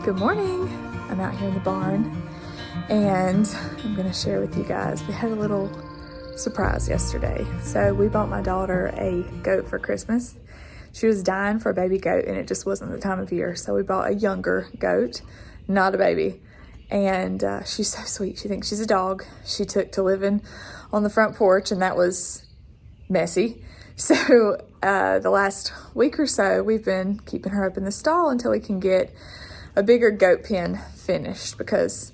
Good morning. I'm out here in the barn and I'm going to share with you guys. We had a little surprise yesterday. So we bought my daughter a goat for Christmas. She was dying for a baby goat and it just wasn't the time of year. So we bought a younger goat, not a baby. And she's so sweet. She thinks she's a dog. She took to living on the front porch and that was messy. So the last week or so, we've been keeping her up in the stall until we can get a bigger goat pen finished, because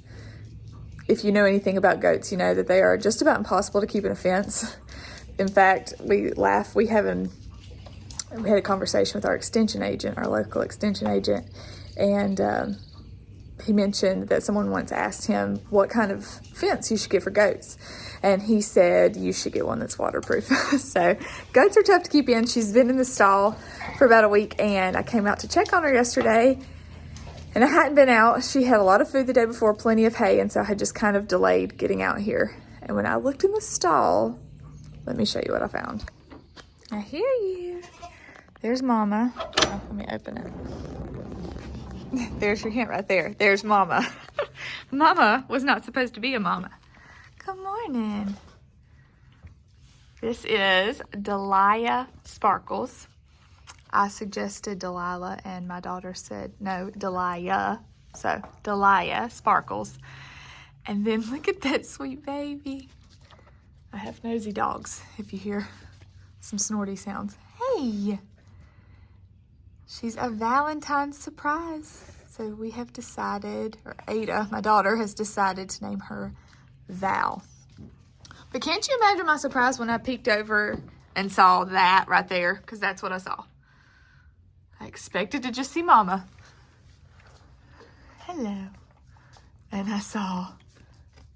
if you know anything about goats, you know that they are just about impossible to keep in a fence. In fact, we laugh. We had a conversation with our extension agent, our local extension agent, and he mentioned that someone once asked him what kind of fence you should get for goats. And he said, you should get one that's waterproof. So goats are tough to keep in. She's been in the stall for about a week and I came out to check on her yesterday and I hadn't been out. She had a lot of food the day before, plenty of hay. And so I had just kind of delayed getting out here. And when I looked in the stall, let me show you what I found. I hear you. There's Mama. Oh, let me open it. There's your hint right there. There's Mama. Mama was not supposed to be a mama. Good morning. This is Delilah Sparkles. I suggested Delilah and my daughter said no, Delilah. So Delilah Sparkles. And then look at that sweet baby. I have nosy dogs if you hear some snorty sounds. Hey. She's a Valentine's surprise. So we have decided, or Ada, my daughter, has decided to name her Val. But can't you imagine my surprise when I peeked over and saw that right there? Because that's what I saw. I expected to just see Mama. Hello. And I saw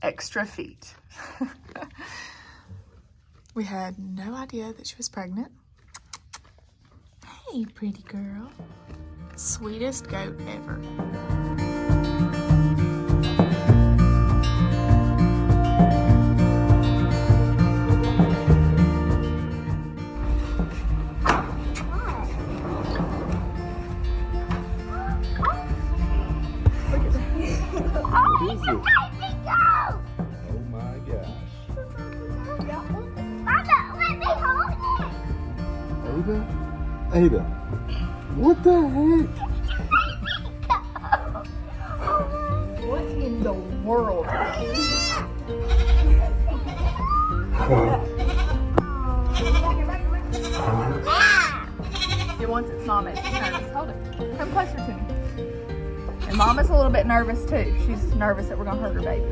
extra feet. We had no idea that she was pregnant. Hey, pretty girl. Sweetest goat ever. Ada, what the heck? What in the world? It wants its mama. It's nervous. Hold it. Come closer to me. And Mama's a little bit nervous too. She's nervous that we're gonna hurt her baby.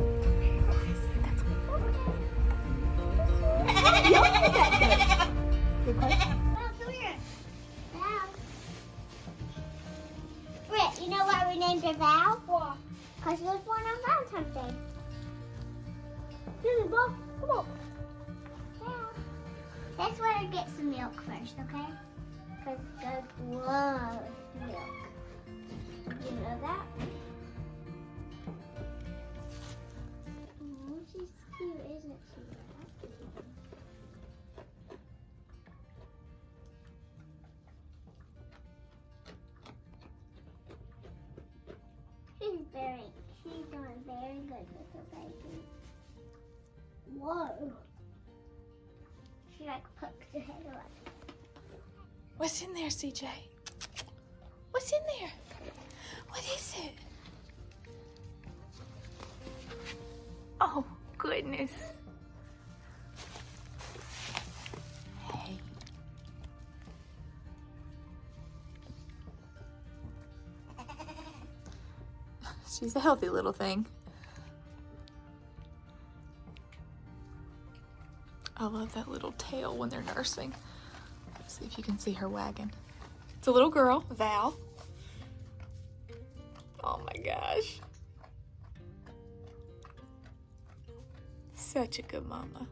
Good question. You know why we named her Val? Why? Because she was born on Valentine's Day. Come on. Val. Let's let her get some milk first, okay? Because goats love milk. You know that? Oh, she's cute, isn't she? She's doing very good with her baby. Whoa. She like poked her head up. What's in there, CJ? What's in there? What is it? Oh, goodness. Hey. She's a healthy little thing. I love that little tail when they're nursing. Let's see if you can see her wagging. It's a little girl, Val. Oh my gosh. Such a good mama.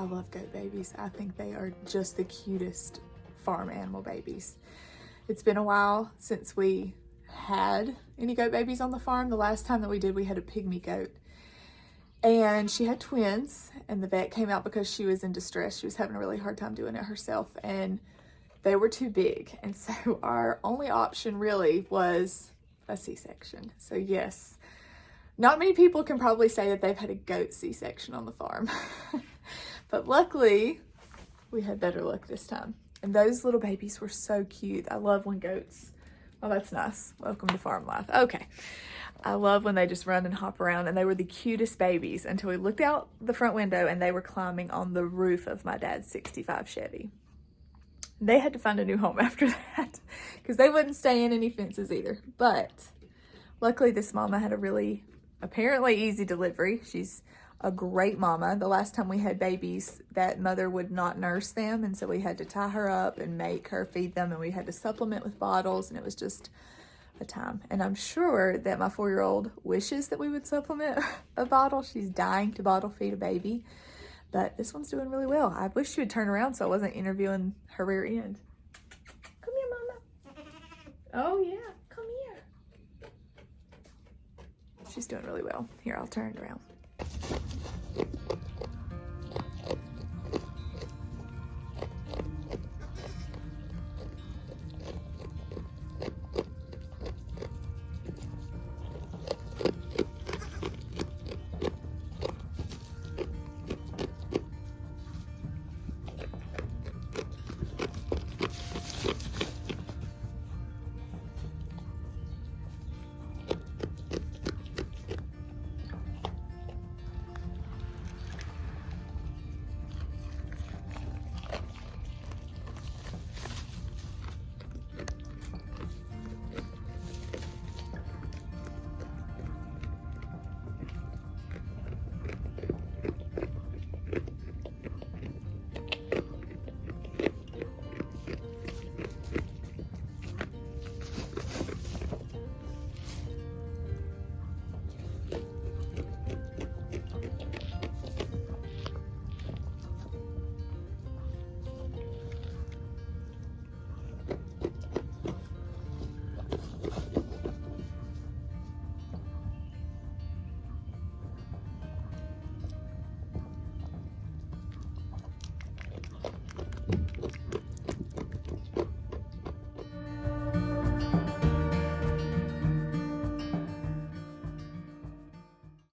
love goat babies. I think they are just the cutest farm animal babies. It's been a while since we had any goat babies on the farm. The last time that we did, we had a pygmy goat. And she had twins, and the vet came out because she was in distress. She was having a really hard time doing it herself, and they were too big. And so our only option really was a C-section. So yes, not many people can probably say that they've had a goat C-section on the farm. But luckily, we had better luck this time. And those little babies were so cute. I love when goats, oh, that's nice. Welcome to farm life. Okay. I love when they just run and hop around, and they were the cutest babies until we looked out the front window and they were climbing on the roof of my dad's 65 Chevy. They had to find a new home after that because they wouldn't stay in any fences either. But luckily this mama had a really apparently easy delivery. She's a great mama. The last time we had babies, that mother would not nurse them, and so we had to tie her up and make her feed them, and we had to supplement with bottles, and it was just a time. And I'm sure that my 4-year-old wishes that we would supplement a bottle. She's dying to bottle feed a baby, but this one's doing really well. I wish she would turn around so I wasn't interviewing her rear end. Come here, mama. Oh yeah, come here. She's doing really well. Here, I'll turn it around.